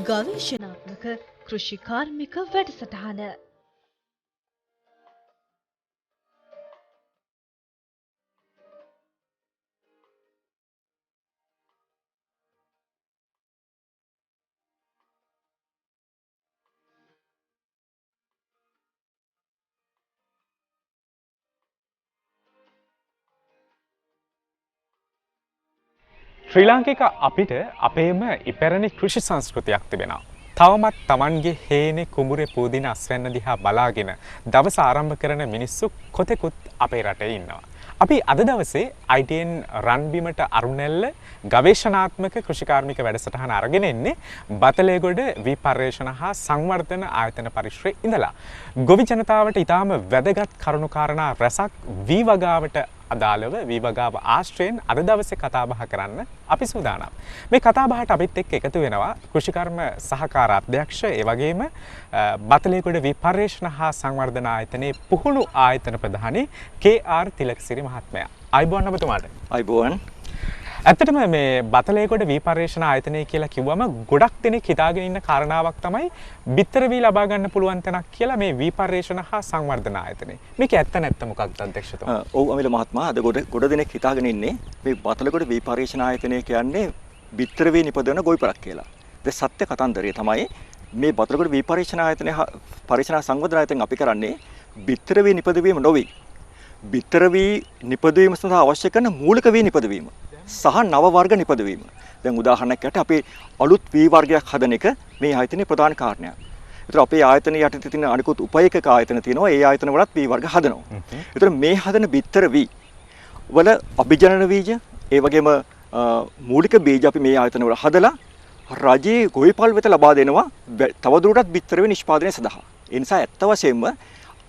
ගවේෂණාත්මක කෘෂි කාර්මික වැඩසටහන. ශ්‍රී ලාංකික අපිට අපේම ඉපැරණි කෘෂි සංස්කෘතියක් තිබෙනවා. තවමත් Tamanගේ හේනේ කුඹුරේ පූදින අස්වැන්න දිහා බලාගෙන දවස ආරම්භ කරන මිනිස්සු කොතෙකුත් අපේ රටේ ඉන්නවා. අපි අද දවසේ ITN රන්බිමට අරුණැල්ල ගවේෂණාත්මක කෘෂිකාර්මික වැඩසටහන අරගෙන එන්නේ බතලේගොඩ වී පර්යේෂණ හා සංවර්ධන ආයතන පරිශ්‍රයේ ඉඳලා. ගොවි ජනතාවට ඊටාම වැදගත් කරුණු කාරණා රසක් වී වගාවට අදාළව වී වගාව ආශ්‍රයෙන් අද දවසේ කතා බහ කරන්න අපි සූදානම්. මේ කතා බහට අපිත් එක්ක එකතු වෙනවා කෘෂිකර්ම සහකාර අධ්‍යක්ෂ ඒ වගේම බතලේගොඩ වී පර්යේෂණ හා සංවර්ධන ආයතනයේ පුහුණු ආයතන ප්‍රධානී KR තිලකසිරි මහත්මයා. අයිබෝන් ඔබතුමාට. අයිබෝන්. ඇත්තටම මේ බතලේගොඩ වී පර්යේෂණ ආයතනය කියලා කිව්වම ගොඩක් දෙනෙක් හිතාගෙන ඉන්න කාරණාවක් තමයි බිත්තර වී ලබා ගන්න පුළුවන් තැනක් කියලා මේ වී පර්යේෂණ හා සංවර්ධන ආයතනය. මේක ඇත්ත නැත්ත මොකක්ද අධ්‍යක්ෂතුමා? ඔව් අමිල මහත්මයා අද ගොඩ දෙනෙක් හිතාගෙන ඉන්නේ මේ බතලේගොඩ වී පර්යේෂණ ආයතනය කියන්නේ බිත්තර වී නිපදවන ගොවිපළක් කියලා. ඒ සත්‍ය කතන්දරය තමයි මේ බතලේගොඩ වී පර්යේෂණ ආයතනය පර්යේෂණ සංවර්ධන ආයතනයෙන් අපි කරන්නේ බිත්තර වී නිපදවීම නොවේ. බිත්තර වී නිපදවීම සඳහා අවශ්‍ය කරන මූලික වී නිපදවීම සහ නව වර්ග නිපදවීම. දැන් උදාහරණයක් ඇට අපි අලුත් වී වර්ගයක් හදන එක මේ ආයතනයේ ප්‍රධාන කාරණයක්. ඒතර අපේ ආයතනයේ යටතේ තියෙන අනිකුත් උපයෝගක ආයතන තියෙනවා. ඒ ආයතන වලත් වී වර්ග හදනවා. ඒතර මේ හදන බිත්තර වී වල අභිජනන බීජ ඒ වගේම මූලික බීජ අපි මේ ආයතන වල හදලා රජයේ ගොවිපල් වෙත ලබා දෙනවා තවදුරටත් බිත්තර වී නිෂ්පාදනය සඳහා. ඒ නිසා ඇත්ත වශයෙන්ම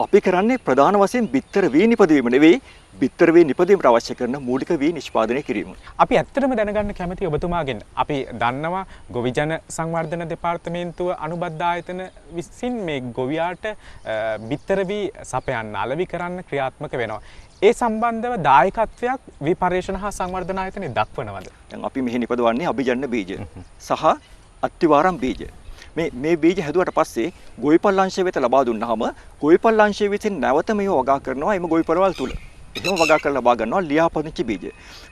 අපි කරන්නේ ප්‍රධාන වශයෙන් බිත්තර වී නිපදවීම නෙවෙයි බිත්තර වී නිපදවීමට අවශ්‍ය කරන මූලික වී නිෂ්පාදනය කිරීම. අපි ඇත්තටම දැනගන්න කැමති ඔබතුමාගෙන්. අපි දන්නවා ගොවිජන සංවර්ධන දෙපාර්තමේන්තුව අනුබද්ධ ආයතන විසින් මේ ගොවියාට බිත්තර වී සපයන්න අලෙවි කරන්න ක්‍රියාත්මක වෙනවා. ඒ සම්බන්ධව දායකත්වයක් වී පර්යේෂණ හා සංවර්ධන ආයතනයේ දක්වනවද? දැන් අපි මෙහි නිපදවන්නේ අභිජන බීජ සහ අත්තිවාරම් බීජ. මේ බීජ හැදුවට පස්සේ ගොවිපල් අංශය වෙත ලබා දුන්නාම ගොවිපල් අංශය විසින් නැවත මේව වගා කරනවා එම ගොවිපළවල් තුල. එහෙම වගා කරලා ලබා ගන්නවා ලියාපදිංචි බීජ.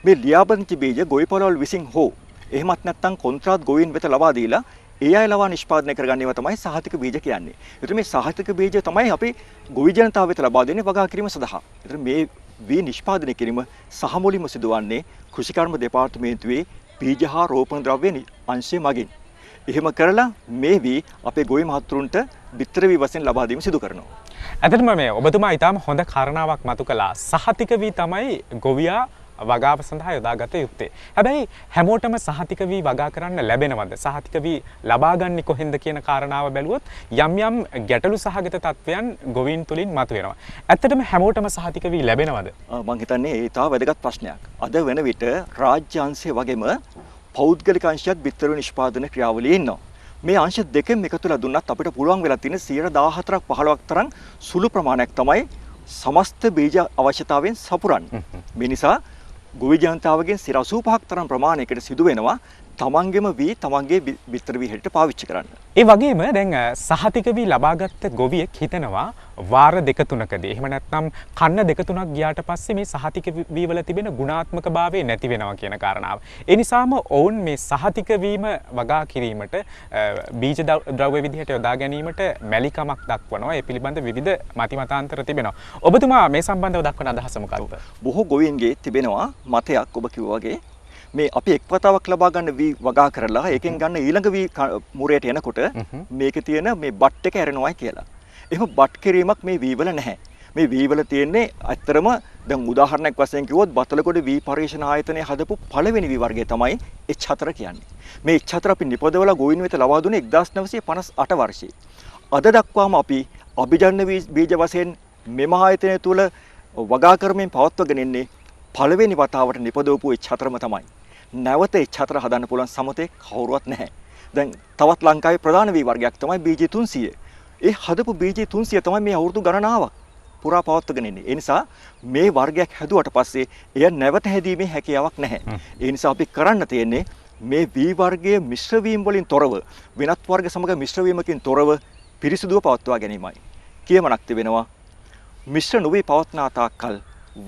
මේ ලියාපදිංචි බීජ ගොවිපළවල් විසින් හෝ එහෙමත් නැත්නම් කොන්ත්‍රාත් ගොවීන් වෙත ලබා දීලා ඒ අය ලවා නිෂ්පාදනය කරගන්නේව තමයි සහතික බීජ කියන්නේ. ඒතර මේ සහතික බීජ තමයි අපි ගොවි ජනතාව වෙත ලබා දෙන්නේ වගා කිරීම සඳහා. ඒතර මේ වී නිෂ්පාදනය කිරීම සහ මුලින්ම සිදුවන්නේ කෘෂිකර්ම දෙපාර්තමේන්තුවේ බීජ හා රෝපණ ද්‍රව්‍ය අංශය මගින්. එහෙම කරලා මේ වී අපේ ගොවි මහතුරුන්ට බිත්තර වී වශයෙන් ලබා දීම සිදු කරනවා. ඇත්තටම මේ ඔබතුමා ඊටාම හොඳ කාරණාවක් මතු කළා. සහතික වී තමයි ගොවියා වගාව සඳහා යොදාගත යුත්තේ. හැබැයි හැමෝටම සහතික වී වගා කරන්න ලැබෙනවද? සහතික වී ලබා ගන්නේ කොහෙන්ද කියන කාරණාව බැලුවොත් යම් යම් ගැටලු සහගත තත්වයන් ගොවීන් තුලින් මතුවෙනවා. ඇත්තටම හැමෝටම සහතික වී ලැබෙනවද? මම හිතන්නේ ඒ තාම වැදගත් ප්‍රශ්නයක්. අද වෙන විට රාජ්‍ය අංශය වගේම පෞද්ගලික අංශයත් බිත්තර නිෂ්පාදන ක්‍රියාවලියේ ඉන්නවා. මේ අංශ දෙකෙන් එකතුලා දුන්නත් අපිට පුළුවන් වෙලා තියෙන 14%ක් 15ක් තරම් සුළු ප්‍රමාණයක් තමයි සමස්ත බීජ අවශ්‍යතාවයෙන් සපුරන්නේ. මේ නිසා ගොවි ජනතාවගෙන් 85ක් තරම් ප්‍රමාණයකට සිදු වෙනවා තමන්ගේම වී තමන්ගේ බිත්තර වී හැටියට පාවිච්චි කරන්න. ඒ වගේම දැන් සහතික වී ලබාගත් ගොවියෙක් හිතනවා වාර දෙක තුනකදී එහෙම නැත්නම් කන්න දෙක තුනක් ගියාට පස්සේ මේ සහතික වී වල තිබෙන ගුණාත්මක භාවය නැති වෙනවා කියන කාරණාව. ඒ නිසාම ඔවුන් මේ සහතික වීම වගා කිරීමට බීජ ද්‍රව්‍ය විදිහට යොදා ගැනීමට මැලිකමක් දක්වනවා. ඒ පිළිබඳ විවිධ මතිමතාන්තර තිබෙනවා. ඔබතුමා මේ සම්බන්ධව දක්වන අදහස මොකක්ද? බොහෝ ගොවීන්ගේ තිබෙනවා මතයක් ඔබ කිව්වා වගේ මේ අපි එක් වතාවක් ලබා ගන්න වී වගා කරලා ඒකෙන් ගන්න ඊළඟ වී මුරයට එනකොට මේකේ තියෙන මේ බට් එක ඇරෙනවායි කියලා. එහෙම බට් කිරීමක් මේ වී වල නැහැ. මේ වී වල තියෙන්නේ ඇත්තරම දැන් උදාහරණයක් වශයෙන් කිව්වොත් බතලගොඩ වී පර්යේෂණ ආයතනයේ හදපු පළවෙනි වී වර්ගය තමයි H4 කියන්නේ. මේ H4 අපි නිපදවලා ගොවින් වෙත ලබා දුන්නේ 1958 වර්ෂයේ. අද දක්වාම අපි අභිජන්න බීජ වශයෙන් මෙම ආයතනය තුල වගා කරමින් පවත්වගෙන ඉන්නේ පළවෙනි වතාවට නිපදවපු H4ම තමයි. නැවත H4 හදන්න පුළුවන් සමතේ කවුරුවත් නැහැ. දැන් තවත් ලංකාවේ ප්‍රධාන වී වර්ගයක් තමයි BG 300. ඒ හදපු BG 300 තමයි මේ අවුරුදු ගණනාවක් පුරා පවත්වගෙන ඉන්නේ. ඒ නිසා මේ වර්ගයක් හැදුවට පස්සේ එය නැවත හැදීමේ හැකියාවක් නැහැ. ඒ නිසා අපි කරන්න තියෙන්නේ මේ V වර්ගයේ මිශ්‍ර වීම වලින් තොරව වෙනත් වර්ග සමග මිශ්‍ර වීමකින් තොරව පිරිසිදුව පවත්වා ගැනීමයි. කියමනක් තිබෙනවා මිශ්‍ර නොවි පවත්නා තාක්කල්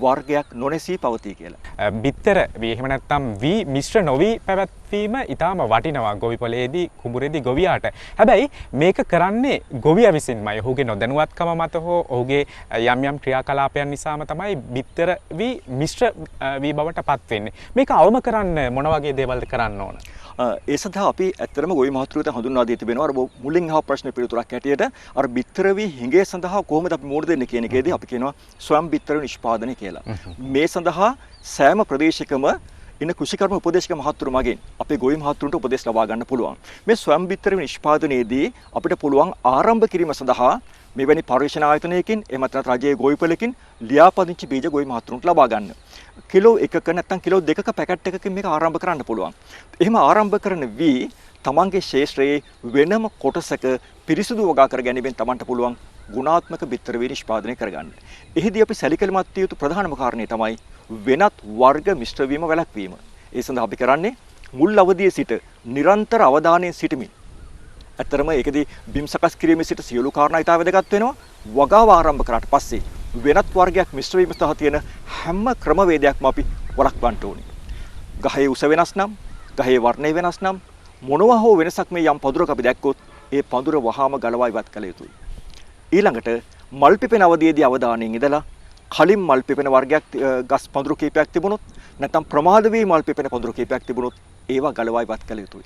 වර්ගයක් නොනැසී පවතී කියලා. බිත්තර එහෙම නැත්නම් වී මිශ්‍ර නොවි පැවැත්වීම ඊටාම වටිනවා ගොවිපොලේදී කුඹුරේදී ගොවියාට. හැබැයි මේක කරන්නේ ගොවියා විසින්මයි. ඔහුගේ නොදැනුවත්කම මත හෝ ඔහුගේ යම් යම් ක්‍රියාකලාපයන් නිසාම තමයි බිත්තර වී මිශ්‍ර වී බවට පත් වෙන්නේ. මේක අවම කරන්න මොන වගේ දේවල්ද කරන්න ඕන? ඒ සඳහා අපි ඇත්තටම ගොවි මහතුරුට හඳුන්වා දී තිබෙනවා. අර මුලින් අහපු ප්‍රශ්න පිළිතුරක් හැටියට අර බිත්තර වී හිඟේ සඳහා කොහොමද අපි මෝඩ දෙන්නේ කියන එකේදී අපි කියනවා ස්වයං බිත්තර නිෂ්පාදනය කියලා. මේ සඳහා සෑම ප්‍රදේශයකම ඉන්න කෘෂිකර්ම උපදේශක මහතුරු මගින් අපේ ගොවි මහතුරුන්ට උපදෙස් ලබා ගන්න පුළුවන්. මේ ස්වයං බිත්තර නිෂ්පාදනයේදී අපිට පුළුවන් ආරම්භ කිරීම සඳහා මෙවැනි පරිශන ආයතනයකින් එමත් නැත්නම් රජයේ ගොවිපලකින් ලියාපදිංචි බීජ ගොවි මහතුරුන්ට ලබා ගන්න. කිලෝ 1ක නැත්නම් කිලෝ 2ක පැකට් එකකින් මේක ආරම්භ කරන්න පුළුවන්. එහෙම ආරම්භ කරන වී තමන්ගේ ශේෂ්ත්‍රයේ වෙනම කොටසක පිරිසිදු වගා කර ගැනීමෙන් තමන්ට පුළුවන් ගුණාත්මක බිත්තර වී නිෂ්පාදනය කරගන්න. එහිදී අපි සැලකිලිමත් විය යුතු ප්‍රධානම කාරණේ තමයි වෙනත් වර්ග මිශ්‍ර වීම වැළැක්වීම. ඒ සඳහා අපි කරන්නේ මුල් අවදියේ සිට නිරන්තර අවධානයෙන් සිටමින් ඇත්තරම ඒකදී බිම් සකස් කිරීමේ සිට සියලු කාරණා ඉතා වැදගත් වෙනවා. වගාව ආරම්භ කරාට පස්සේ වෙනත් වර්ගයක් මිශ්‍ර වීම සහ තියෙන හැම ක්‍රමවේදයක්ම අපි වළක්වන්න ඕනේ. ගහේ උස වෙනස් නම්, ගහේ වර්ණය වෙනස් නම් මොනවා හෝ වෙනසක් මේ යම් පඳුරක අපි දැක්කොත් ඒ පඳුර වහාම ගලවා ඉවත් කළ යුතුයි. ඊළඟට මල් පිපෙන අවධියේදී අවධානයෙන් ඉඳලා කලින් මල් පිපෙන වර්ගයක් ගස් පඳුරු කීපයක් තිබුණොත් නැත්නම් ප්‍රමාද වී මල් පිපෙන පඳුරු කීපයක් තිබුණොත් ඒවා ගලවා ඉවත් කළ යුතුයි.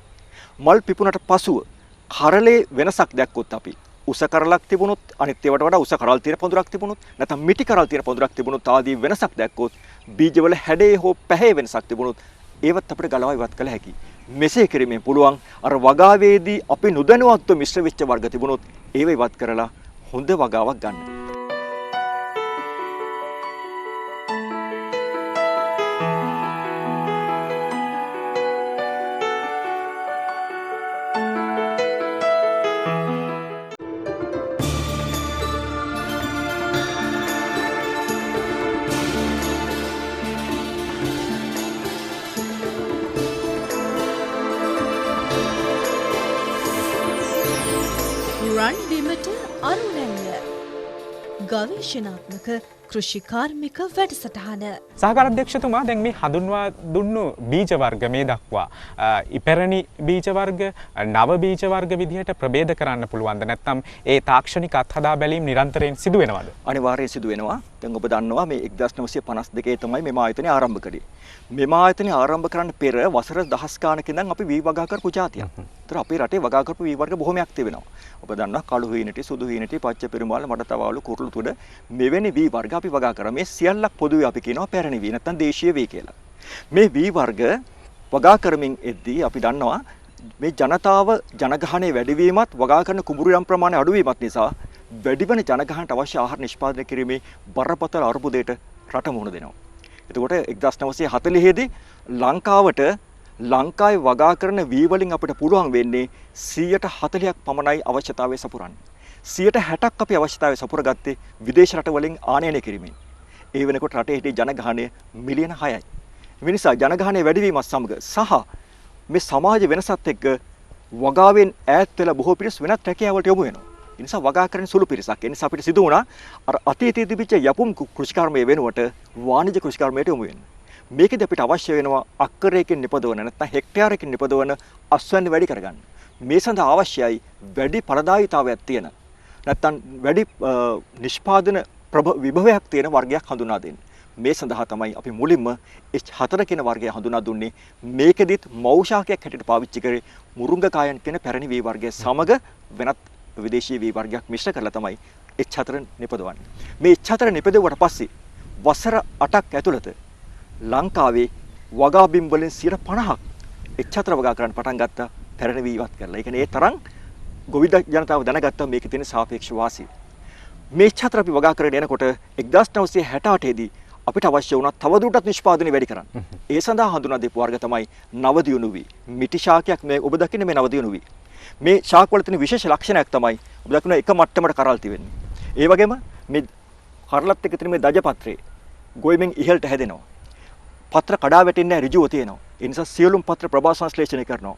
මල් පිපුණට පසුව කරලේ වෙනසක් දැක්කොත් අපි උස කරලක් තිබුණොත් අනිත් ඒවාට වඩා උස කරල් තියෙන පඳුරක් තිබුණොත් නැත්නම් මිටි කරල් තියෙන පඳුරක් තිබුණොත් ආදී වෙනසක් දැක්කොත් බීජවල හැඩේ හෝ පැහැේ වෙනසක් තිබුණොත් ඒවත් අපිට ගලවා ඉවත් කළ හැකියි. මෙසේ කිරීමෙන් පුළුවන් අර වගාවේදී අපි නොදැනුවත්ව මිශ්‍ර වෙච්ච වර්ග තිබුණොත් ඒව ඉවත් කරලා හොඳ වගාවක් ගන්න. රන් බිමට අරුණැල්ල ගවේෂණාත්මක කෘෂිකාර්මික වැඩසටහන. සහකාර අධ්‍යක්ෂතුමා දැන් මේ හඳුන්වා දුන්නු බීජ වර්ග මේ දක්වා ඉපැරණි බීජ වර්ග නව බීජ වර්ග විදිහට ප්‍රභේද කරන්න පුළුවන්ද නැත්නම් ඒ තාක්ෂණික අත්හදා බැලීම් නිරන්තරයෙන් සිදු වෙනවද? අනිවාර්යයෙන් සිදු වෙනවා. දැන් ඔබ දන්නවා මේ 1952 තමයි මෙම ආයතනය ආරම්භ කළේ. මෙම ආයතනය ආරම්භ කරන්න පෙර වසර දහස් ගානක ඉඳන් අපි වී වගා කරපු ජාතියක්. ඒතර අපේ රටේ වගා කරපු වී වර්ග බොහොමයක් තිබෙනවා. ඔබ දන්නවා කළු හීනටි, සුදු හීනටි, පච්ච පෙරුමාල, මඩතවාලු, කුරුළු තුඩ මෙවැනි වී වර්ග අපි වගා කරා. මේ සියල්ලක් පොදුවේ අපි කියනවා පැරණි වී නැත්නම් දේශීය වී කියලා. මේ වී වර්ග වගා කරමින් එද්දී අපි දන්නවා මේ ජනතාව ජනගහනයේ වැඩිවීමත් වගා කරන කුඹුරු යම් ප්‍රමාණය අඩුවීමත් නිසා වැඩිවන ජනගහනට අවශ්‍ය ආහාර නිෂ්පාදනය කිරීමේ බරපතල අර්බුදයට රට මුහුණ දෙනවා. එතකොට 1940 දී ලංකාවට ලංකාවේ වගා කරන වී වලින් අපිට පුළුවන් වෙන්නේ 140ක් පමණයි අවශ්‍යතාවය සපුරන්න. 60ක් අපි අවශ්‍යතාවය සපුරගත්තේ විදේශ රට වලින් ආනයනය කිරීමෙන්. ඒ වෙනකොට රටේ හිටිය ජනගහනය මිලියන 6යි. මේ නිසා ජනගහනය වැඩිවීමත් සමග සහ මේ සමාජ වෙනසත් එක්ක වගාවෙන් ඈත් වෙලා බොහෝ පිරිස් වෙනත් රැකියාවලට යොමු වෙනවා. ඒ නිසා වගා කරන සුළු පිරිසක්. ඒ නිසා අපිට සිදු වුණා අර අතීතයේ තිබිච්ච යපුම් කෘෂිකර්මයේ වෙනුවට වාණිජ කෘෂිකර්මයට යොමු වෙන්න. මේකෙදි අපිට අවශ්‍ය වෙනවා අක්කරයකින් නිපදවන නැත්නම් හෙක්ටයාරයකින් නිපදවන අස්වැන්න වැඩි කරගන්න. මේ සඳහා අවශ්‍යයි වැඩි ඵලදායීතාවයක් තියෙන නැත්නම් වැඩි නිෂ්පාදන විභවයක් තියෙන වර්ගයක් හඳුනා දෙන්න. මේ සඳහා තමයි අපි මුලින්ම H4 කියන වර්ගය හඳුනා දුන්නේ. මේකෙදිත් මෞෂාකයක් හැටියට පාවිච්චි කරේ මුරුංගකායන් කියන පැරණි වී වර්ගය සමග වෙනත් විදේශීය වී වර්ගයක් මිශ්‍ර කරලා තමයි H4 නිපදවන්නේ. මේ H4 නිපදවුවට පස්සේ වසර 8ක් ඇතුළත ලංකාවේ වගා බිම් වලින් 50%ක් H4 වගා කරන්න පටන් ගත්තා පැරණි වී ඉවත් කරලා. ඒ කියන්නේ ඒ තරම් ගොවි ජනතාව දැනගත්තා මේකේ තියෙන සාපේක්ෂ වාසිය. මේ H4 අපි වගා කරගෙන යනකොට 1968 දී අපිට අවශ්‍ය වුණා තවදුරටත් නිෂ්පාදනය වැඩි කරන්න. ඒ සඳහා හඳුනා දීපු වර්ග තමයි නවදියුණු වී. මිටි ශාකයක් මේ ඔබ දකින්නේ මේ නවදියුණු වී. මේ ශාක වල තියෙන විශේෂ ලක්ෂණයක් තමයි ඔබ දකින්න එක මට්ටමකට කරල් තියෙන්නේ. ඒ වගේම මේ කරලත් එක්ක තියෙන මේ දජපත්‍රේ ගොයමින් ඉහළට හැදෙනවා. පත්‍ර කඩා වැටෙන්නේ නැහැ ඍජුව තියෙනවා. ඒ නිසා සියලුම පත්‍ර ප්‍රභා සංශ්ලේෂණය කරනවා.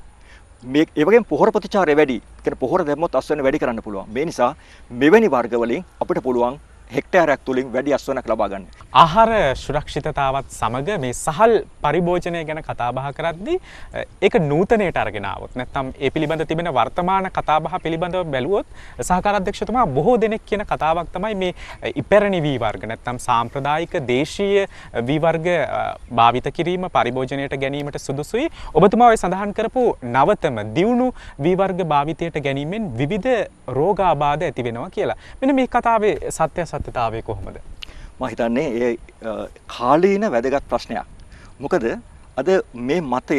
මේ ඒ වගේම පොහොර ප්‍රතිචාරය වැඩි. කියන්නේ පොහොර දැම්මොත් අස්වැන්න වැඩි කරන්න පුළුවන්. මේ නිසා මෙවැනි වර්ග වලින් අපිට පුළුවන් හෙක්ටයාරයක් තුලින් වැඩි අස්වැන්නක් ලබා ගන්න. ආහාර සුරක්ෂිතතාවත් සමග මේ සහල් පරිභෝජනය ගැන කතා බහ කරද්දී ඒක නූතනයට අරගෙන ආවොත් නැත්නම් ඒ පිළිබඳ තිබෙන වර්තමාන කතා බහ පිළිබඳව බැලුවොත් සහකාර අධ්‍යක්ෂතුමා බොහෝ දෙනෙක් කියන කතාවක් තමයි මේ ඉපැරණි වී වර්ග නැත්නම් සාම්ප්‍රදායික දේශීය වී වර්ග භාවිත කිරීම පරිභෝජනයට ගැනීමට සුදුසුයි. ඔබතුමා ඔය සඳහන් කරපු නවතම දියුණු වී වර්ග භාවිතයට ගැනීමෙන් විවිධ රෝගාබාධ ඇති වෙනවා කියලා. මෙන්න මේ කතාවේ සත්‍යතාවය කොහොමද? මම හිතන්නේ ඒ කාලීන වැදගත් ප්‍රශ්නයක්. මොකද අද මේ මතය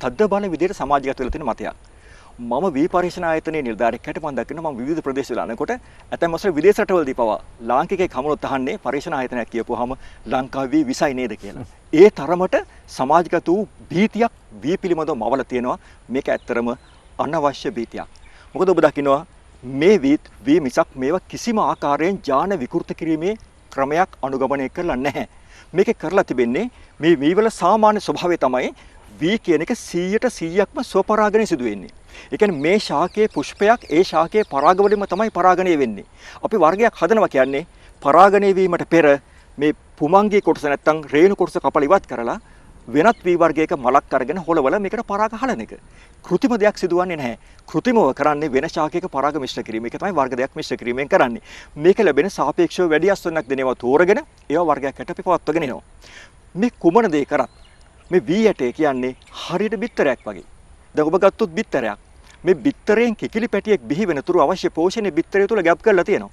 තද්ද බල විදිහට සමාජගත වෙලා තියෙන මතයක්. මම වී පරීක්ෂණ ආයතනයේ නිලධාරියෙක් හැටියට මම දකිනවා මම විවිධ ප්‍රදේශවල යනකොට ඇතැම් වසර විදේශ රටවලදී පවා ලාංකිකයෙක් හමුනොත් අහන්නේ පරීක්ෂණ ආයතනයක් කියපුවාම ලංකාවේ විසයි නේද කියලා. ඒ තරමට සමාජගත වූ භීතියක් වී පිළිබඳව මවල තියෙනවා. මේක ඇත්තරම අනවශ්‍ය භීතියක්. මොකද ඔබ දකිනවා මේ වී මිසක් මේවා කිසිම ආකාරයෙන් ජාන විකෘත කිරීමේ ක්‍රමයක් අනුගමනය කරලා නැහැ. මේකේ කරලා තිබෙන්නේ මේ වීවල සාමාන්‍ය ස්වභාවය තමයි වී කියන එක 100%ක්ම ස්වපරාගණය සිදු වෙන්නේ. ඒ කියන්නේ මේ ශාකයේ පුෂ්පයක් ඒ ශාකයේ පරාග වලින්ම තමයි පරාගණය වෙන්නේ. අපි වර්ගයක් හදනවා කියන්නේ පරාගණය වීමට පෙර මේ පුමංගී කොටස නැත්තම් රේණු කොටස කපලා ඉවත් කරලා වෙනත් වී වර්ගයක මලක් අරගෙන හොලවල මේකට පරාග හලන එක. කෘතිම දෙයක් සිදුවන්නේ නැහැ. කෘතිමව කරන්නේ වෙන ශාකයක පරාග මිශ්‍ර කිරීම. ඒක තමයි වර්ග දෙයක් මිශ්‍ර කිරීමෙන් කරන්නේ. මේක ලැබෙන සාපේක්ෂව වැඩි අස්වැන්නක් දෙනවා තෝරගෙන ඒවා වර්ගයක් හැට අපි පවත්වාගෙන එනවා. මේ කුමන දේ කරත් මේ වී ඇටේ කියන්නේ හරියට බිත්තරයක් වගේ. දැන් ඔබ ගත්තොත් බිත්තරයක්. මේ බිත්තරයෙන් කිකිලි පැටියෙක් බිහි වෙන තුරු අවශ්‍ය පෝෂණය බිත්තරය තුල ගැප් කරලා තියෙනවා.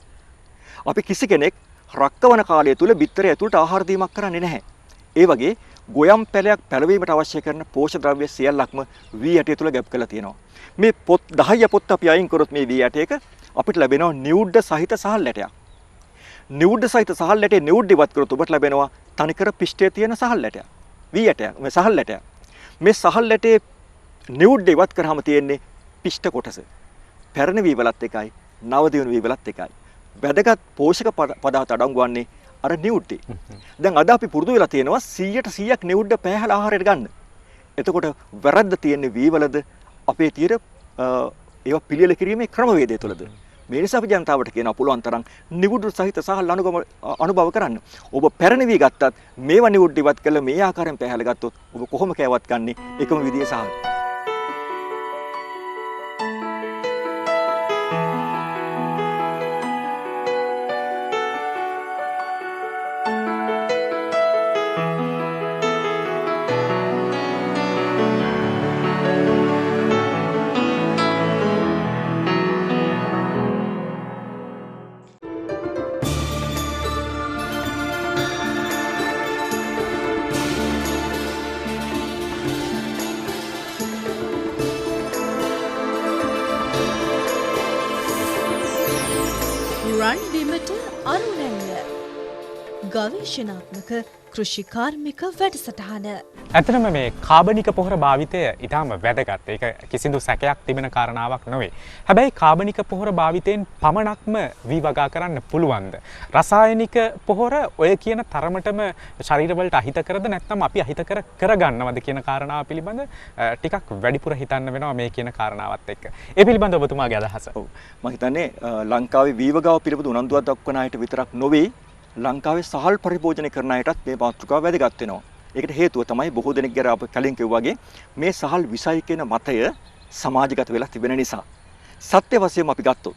අපි කිසි කෙනෙක් රක්කවන කාලය තුල බිත්තරය ඇතුළට ආහාර දීමක් කරන්නේ නැහැ. ඒ වගේ ගොයම් පැලයක් පැලවීමට අවශ්‍ය කරන පෝෂක ද්‍රව්‍ය සියල්ලක්ම වී ඇටය තුල ගැප් කරලා තියෙනවා. මේ පොත් 10 පොත් අපි අයින් කරොත් මේ වී ඇටයක අපිට ලැබෙනවා නියුඩ්ඩ සහිත සහල් ඇටයක්. නියුඩ්ඩ සහිත සහල් ඇටේ නියුඩ්ඩ ඉවත් කරොත් ඔබට ලැබෙනවා තනිකර පිෂ්ඨයේ තියෙන සහල් ඇටයක්. වී ඇටයක්. මේ සහල් ඇටයක්. මේ සහල් ඇටේ නියුඩ්ඩ ඉවත් කරාම තියෙන්නේ පිෂ්ඨ කොටස. පැරණි වී වලත් එකයි, නව දියුණු වී වලත් එකයි. වැදගත් පෝෂක පදාර්ථ අඩංගු වන්නේ අර නියුඩ්ඩේ. දැන් අද අපි පුරුදු වෙලා තියෙනවා 100% නියුඩ්ඩ පෑහලා ආහාරයට ගන්න. එතකොට වැරද්ද තියෙන්නේ වී වලද අපේ තියෙන ඒවා පිළියෙල කිරීමේ ක්‍රමවේදය තුළද? මේ නිසා අපි ජනතාවට කියනවා පුළුවන් තරම් නියුඩ්ඩ සහිත සහල් අනුභව කරන්න. ඔබ පැරණි වී ගත්තත් මේවා නියුඩ්ඩ ඉවත් කළා මේ ආකාරයෙන් පෑහලා ගත්තොත් ඔබ කොහොම කෑවත් ගන්නේ එකම විදිහේ සහල්. රන් බිමට අරුණැල්ල ගවේෂණාත්මක කෘෂි කාර්මික වැඩසටහන. ඇත්තටම මේ කාබනික පොහොර භාවිතය ඉතාම වැදගත්. ඒක කිසිදු සැකයක් තිබෙන කාරණාවක් නොවේ. හැබැයි කාබනික පොහොර භාවිතයෙන් පමණක්ම වී වගා කරන්න පුළුවන්ද? රසායනික පොහොර ඔය කියන තරමටම ශරීරවලට අහිත කරද නැත්නම් අපි අහිත කරගන්නවද කියන කාරණාව පිළිබඳ ටිකක් වැඩිපුර හිතන්න වෙනවා මේ කියන කාරණාවත් එක්ක. ඒ පිළිබඳව ඔබතුමාගේ අදහස. ඔව්. මම හිතන්නේ ලංකාවේ වී වගාව පිළිබඳ උනන්දුවක් දක්වන අයට විතරක් නොවේ ලංකාවේ සහල් පරිභෝජනය කරන අයටත් මේ මාතෘකාව වැදගත් වෙනවා. ඒකට හේතුව තමයි බොහෝ දෙනෙක් ගැන අප කලින් කිව්වා වගේ මේ සහල් විසයි කියන මතය සමාජගත වෙලා තිබෙන නිසා. සත්‍ය වශයෙන්ම අපි ගත්තොත්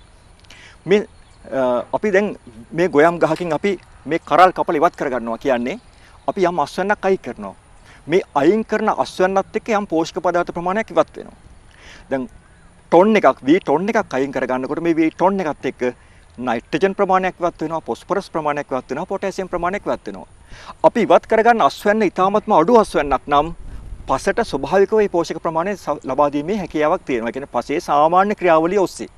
මේ අපි දැන් මේ ගොයම් ගහකින් අපි මේ කරල් කපල ඉවත් කරගන්නවා කියන්නේ අපි යම් අස්වැන්නක් අයින් කරනවා. මේ අයින් කරන අස්වැන්නත් එක්ක යම් පෝෂක පදාර්ථ ප්‍රමාණයක් ඉවත් වෙනවා. දැන් ටොන් එකක් වී ටොන් එකක් අයින් කරගන්නකොට මේ වී ටොන් එකත් එක්ක නයිට්‍රජන් ප්‍රමාණයක් ඉවත් වෙනවා, ෆොස්ෆරස් ප්‍රමාණයක් ඉවත් වෙනවා, පොටෑසියම් ප්‍රමාණයක් ඉවත් වෙනවා. අපි ඉවත් කරගන්න අස්වැන්න ඉතාමත්ම අඩු අස්වැන්නක් නම් පසට ස්වභාවිකව මේ පෝෂක ප්‍රමාණය ලබා දීමේ හැකියාවක් තියෙනවා. ඒ කියන්නේ පසේ සාමාන්‍ය ක්‍රියාවලිය ඔස්සේ.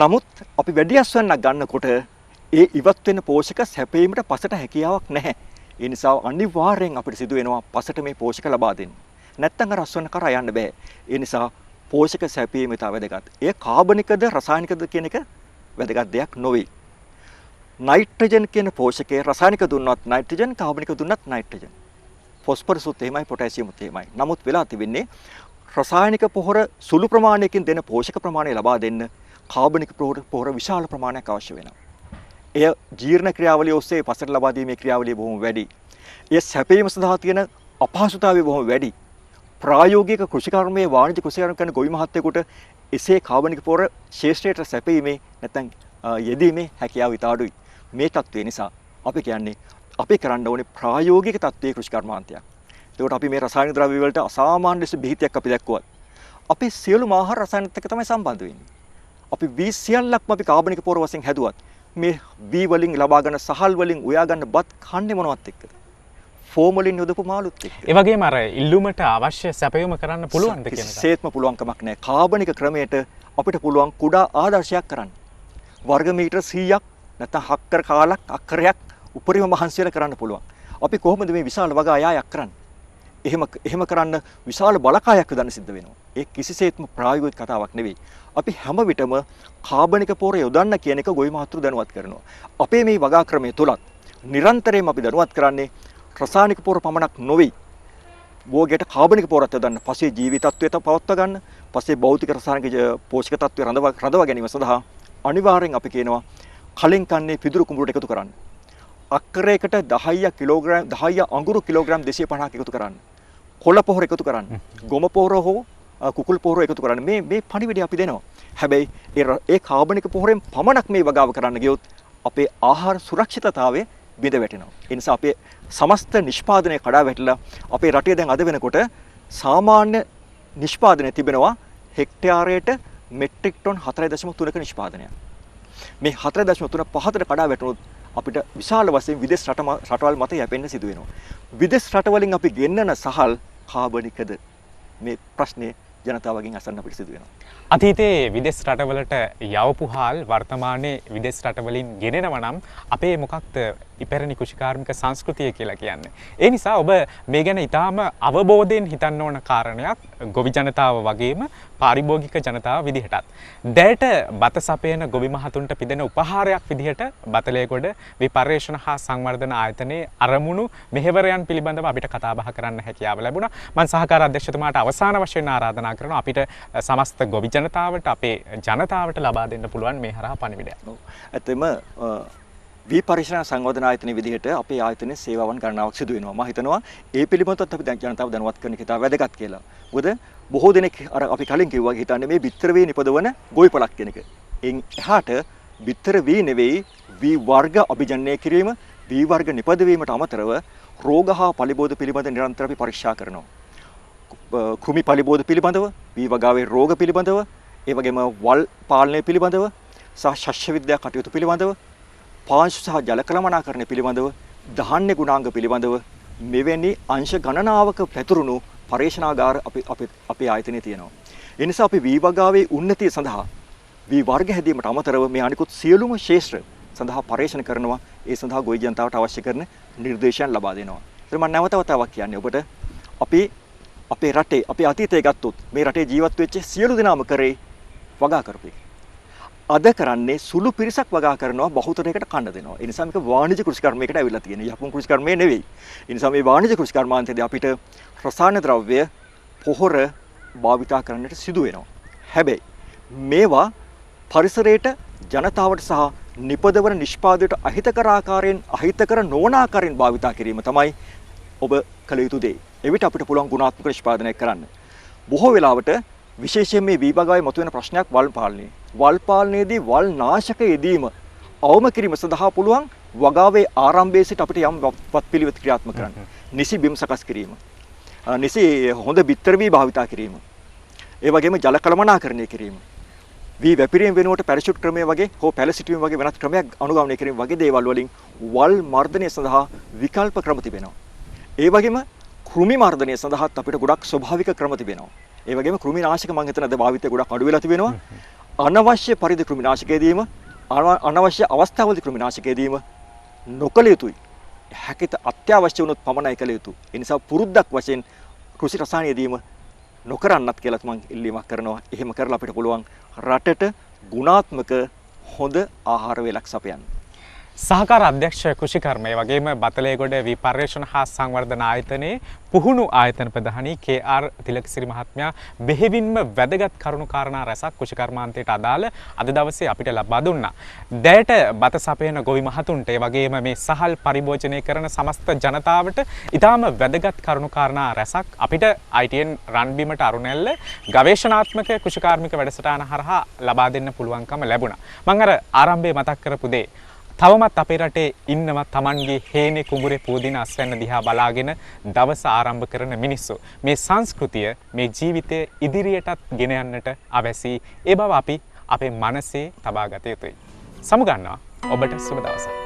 නමුත් අපි වැඩි අස්වැන්නක් ගන්නකොට ඒ ඉවත් වෙන පෝෂක සැපීමට පසට හැකියාවක් නැහැ. ඒ නිසා අනිවාර්යෙන් අපිට සිදු වෙනවා පසට මේ පෝෂක ලබා දෙන්න. නැත්තම් අර අස්වැන්න කරා යන්න බෑ. ඒ නිසා පෝෂක සැපීම ඉතා වැදගත්. ඒ කාබනිකද රසායනිකද කියන එක වැදගත් දෙයක් නොවේ. නයිට්‍රජන් කියන පෝෂකයේ රසායනික දුන්නත් නයිට්‍රජන්, කාබනික දුන්නත් නයිට්‍රජන්. ෆොස්ෆරසුත් එහෙමයි පොටෑසියමුත් එහෙමයි. නමුත් වෙලා තිබෙන්නේ රසායනික පොහොර සුළු ප්‍රමාණයකින් දෙන පෝෂක ප්‍රමාණය ලබා දෙන්න කාබනික පොහොර විශාල ප්‍රමාණයක් අවශ්‍ය වෙනවා. එය ජීර්ණ ක්‍රියාවලිය ඔස්සේ පසට ලබා දීමේ ක්‍රියාවලිය බොහොම වැඩි. එය සැපීම සඳහා තියෙන අපහසුතාවය බොහොම වැඩි. ප්‍රායෝගික කෘෂිකර්මයේ වාණිජ කෘෂිකර්ම කරන ගොවි මහත්තයෙකුට එසේ කාබනික පොහොර ශේෂ්ත්‍රයට සැපීමේ නැත්නම් යෙදීමේ හැකියාව ඉතාඩුයි. මේ තත්ත්වය නිසා අපි කියන්නේ අපි කරන්න ඕනේ ප්‍රායෝගික තත්ත්වයේ කෘෂිකර්මාන්තයක්. ඒකට අපි මේ රසායනික ද්‍රව්‍ය වලට අසාමාන්‍ය ලෙස බෙහෙතක් අපි දැක්කුවත් අපි සියලුම ආහාර රසායනිකත් එක්ක තමයි සම්බන්ධ වෙන්නේ. අපි වී සියල්ලක්ම අපි කාබනික පොහොර වශයෙන් හැදුවත් මේ වී වලින් ලබා ගන්න සහල් වලින් උයා ගන්න බත් කන්නේ මොනවත් එක්කද? ෆෝමලින් යොදපු මාළුත් එක්ක. ඒ වගේම අර ඉල්ලුමට අවශ්‍ය සැපයුම කරන්න පුළුවන්ද කියන එක. කිසිසේත්ම පුළුවන් කමක් නැහැ. කාබනික ක්‍රමයට අපිට පුළුවන් කුඩා ආදර්ශයක් කරන්න. වර්ග මීටර 100ක් නැත්නම් හක්කර කාලක් අක්කරයක් උපරිම මහන්සි වෙලා කරන්න පුළුවන්. අපි කොහොමද මේ විශාල වගා යායක් කරන්නේ? එහෙම කරන්න විශාල බලකායක් යොදන්න සිද්ධ වෙනවා. ඒ කිසිසේත්ම ප්‍රායෝගික කතාවක් නෙවෙයි. අපි හැම විටම කාබනික පොහොර යොදන්න කියන එක ගොවි මහතුරු දැනුවත් කරනවා. අපේ මේ වගා ක්‍රමයේ තුලත් නිරන්තරයෙන්ම අපි දැනුවත් කරන්නේ රසායනික පොහොර පමණක් නොවේ. භෝගයට කාබනික පොහොරත් යොදන්න. පස්සේ ජීවිතත්වයට පවත්වා ගන්න. පස්සේ භෞතික රසායනික පෝෂක තත්ත්වය රඳවා ගැනීම සඳහා අනිවාර්යෙන් අපි කියනවා කලින් කන්නේ පිදුරු කුඹුරට එකතු කරන්න. අක්කරයකට 10 අඟුරු කිලෝග්‍රෑම් 250ක් එකතු කරන්න. කොළ පොහොර එකතු කරන්න. ගොම පොහොර හෝ කුකුල් පොහොර එකතු කරන්න. මේ පණිවිඩය අපි දෙනවා. හැබැයි ඒ කාබනික පොහොරෙන් පමණක් මේ වගාව කරන්න ගියොත් අපේ ආහාර සුරක්ෂිතතාවය බිඳ වැටෙනවා. ඒ නිසා අපේ සමස්ත නිෂ්පාදනය කඩා වැටිලා අපේ රටේ දැන් අද වෙනකොට සාමාන්‍ය නිෂ්පාදනය තිබෙනවා හෙක්ටයාරයට මෙට්‍රික් ටන් 4.3ක නිෂ්පාදනයක්. මේ 4.3 පහතට කඩා වැටුණොත් අපිට විශාල වශයෙන් විදේශ රටවල් මත යැපෙන්න සිදු වෙනවා. විදේශ රටවලින් අපි ගෙන්නන සහල් කාබනිකද? මේ ප්‍රශ්නේ ජනතාවගෙන් අසන්න අපිට සිදු වෙනවා. අතීතයේ විදේශ රටවලට යවපු හාල් වර්තමානයේ විදේශ රටවලින් ගෙනෙනවා නම් අපේ මොකක්ද ඉපැරණි කෘෂිකාර්මික සංස්කෘතිය කියලා කියන්නේ. ඒ නිසා ඔබ මේ ගැන ඊටාම අවබෝධයෙන් හිතන්න ඕන කාරණයක් ගොවි ජනතාව වගේම පාරිභෝගික ජනතාව විදිහටත්. දැයට බත සපයන ගොවි මහතුන්ට පිදෙන උපහාරයක් විදිහට බතලේගොඩ විපර්යේෂණ හා සංවර්ධන ආයතනයේ අරමුණු මෙහෙවරයන් පිළිබඳව අපිට කතා බහ කරන්න හැකියාව ලැබුණා. මම සහකාර අධ්‍යක්ෂතුමාට අවසාන වශයෙන් ආරාධනා කරනවා අපිට සමස්ත ගොවි ජනතාවට අපේ ජනතාවට ලබා දෙන්න පුළුවන් මේ හරහා පණිවිඩයක්. ඇත්තම විපර්යේෂණ සංවර්ධන ආයතනයේ විදිහට අපේ ආයතනයේ සේවාවන් ගණනාවක් සිදු වෙනවා. මම හිතනවා ඒ පිළිබඳව අපි දැන් ජනතාව දැනුවත් කරන එක වැදගත් කියලා. මොකද බොහෝ දෙනෙක් අර අපි කලින් කිව්වා හිතන්නේ මේ බිත්තර වී නිපදවන ගොවිපලක් කියන එක. එයින් එහාට බිත්තර වී නෙවෙයි වී වර්ග අභිජනනය කිරීම, වී වර්ග නිපදවීමට අමතරව රෝග හා පලිබෝධ පිළිබඳ නිරන්තර අපි පරීක්ෂා කරනවා. කෘමි පලිබෝධ පිළිබඳව, වී වගාවේ රෝග පිළිබඳව, ඒ වගේම වල් පාලනය පිළිබඳව, සහ ශස්‍ය විද්‍යා කටයුතු පිළිබඳව, පාංශු සහ ජල කළමනාකරණය පිළිබඳව, ධාන්‍ය ගුණාංග පිළිබඳව මෙවැනි අංශ ගණනාවක පැතුරුණු පරීක්ෂණාගාර අපේ ආයතනයේ තියෙනවා. ඒ නිසා අපි වී වගාවේ උන්නතිය සඳහා වී වර්ග හැදීමට අමතරව මේ අනිකුත් සියලුම ශාස්ත්‍ර සඳහා පරීක්ෂණ කරනවා. ඒ සඳහා ගොවි ජනතාවට අවශ්‍ය කරන නිර්දේශයන් ලබා දෙනවා. ඒත් මම නැවත වතාවක් කියන්නේ ඔබට අපේ රටේ අපි අතීතයේ ගත්තොත් මේ රටේ ජීවත් වෙච්ච සියලු දෙනාම කරේ වගා කරපු එක. අද කරන්නේ සුළු පිරිසක් වගා කරනවා බහුතරයකට කන්න දෙනවා. ඒ නිසා මේක වාණිජ කෘෂිකර්මයකට ඇවිල්ලා තියෙනවා. යපුම් කෘෂිකර්මය නෙවෙයි. ඒ නිසා මේ වාණිජ කෘෂිකර්මාන්තයේදී අපිට රසායන ද්‍රව්‍ය පොහොර භාවිතා කරන්නට සිදු වෙනවා. හැබැයි මේවා පරිසරයට ජනතාවට සහ නිපදවන නිෂ්පාදයට අහිතකර ආකාරයෙන් අහිතකර නොවන ආකාරයෙන් භාවිතා කිරීම තමයි ඔබ කළ යුතු දේ. එවිට අපිට පුළුවන් ගුණාත්මක නිෂ්පාදනයක් කරන්න. බොහෝ වෙලාවට විශේෂයෙන් මේ වීබගාවේ මතුවෙන ප්‍රශ්නයක් වල් පාලනය. වල් පාලනයේදී වල් නාශක යෙදීම අවම කිරීම සඳහා පුළුවන් වගාවේ ආරම්භයේ සිට අපිට යම් වත්පිළිවෙත් ක්‍රියාත්මක කරන්න. නිසි බිම් සකස් කිරීම. නිසි හොඳ බිත්තර වී භාවිතා කිරීම. ඒ වගේම ජල කළමනාකරණය කිරීම. වී වැපිරීම වෙනුවට පැරෂුට් ක්‍රමය වගේ හෝ පැලසිටීම වගේ වෙනත් ක්‍රමයක් අනුගමනය කිරීම වගේ දේවල් වලින් වල් මර්ධනය සඳහා විකල්ප ක්‍රම තිබෙනවා. ඒ වගේම කෘමි මර්ධනය සඳහාත් අපිට ගොඩක් ස්වභාවික ක්‍රම තිබෙනවා. ඒ වගේම කෘමිනාශක මම හිතන අද භාවිතය ගොඩක් අඩු වෙලා තිබෙනවා. අනවශ්‍ය පරිදි කෘමිනාශකයේදීම අනවශ්‍ය අවස්ථාවලදී කෘමිනාශකයේදීම නොකළ යුතුයි. හැකිත අත්‍යවශ්‍ය වුණොත් පමණයි කළ යුතු. ඒ නිසා පුරුද්දක් වශයෙන් කෘෂි රසායනයේදීම නොකරන්නත් කියලා මම ඉල්ලීමක් කරනවා. එහෙම කරලා අපිට පුළුවන් රටට ගුණාත්මක හොඳ ආහාර වේලක් සපයන්න. සහකාර අධ්‍යක්ෂ කෘෂිකර්ම ඒ වගේම බතලේගොඩ විපර්යේෂණ හා සංවර්ධන ආයතනයේ පුහුණු ආයතන ප්‍රධානී කේ.ආර්. තිලකසිරි මහත්මයා බෙහෙවින්ම වැදගත් කරුණු කාරණා රැසක් කෘෂිකර්මාන්තයට අදාළ අද දවසේ අපිට ලබා දුන්නා. දැයට බත සපයන ගොවි මහතුන්ට ඒ වගේම මේ සහල් පරිභෝජනය කරන සමස්ත ජනතාවට ඉතාම වැදගත් කරුණු කාරණා රැසක් අපිට ITN රන්බිමට අරුණැල්ල ගවේෂණාත්මක කෘෂිකාර්මික වැඩසටහන හරහා ලබා දෙන්න පුළුවන්කම ලැබුණා. මම අර ආරම්භයේ මතක් කරපු දේ තවමත් අපේ රටේ ඉන්නවා Tamanගේ හේනේ කුඹුරේ පෝදින අස්වැන්න දිහා බලාගෙන දවස ආරම්භ කරන මිනිස්සු. මේ සංස්කෘතිය මේ ජීවිතය ඉදිරියටත් ගෙන යන්නට අවැසි. ඒ බව අපි අපේ මනසේ තබා ගත යුතුයි. සමුගන්නවා ඔබට සුබ දවසක්.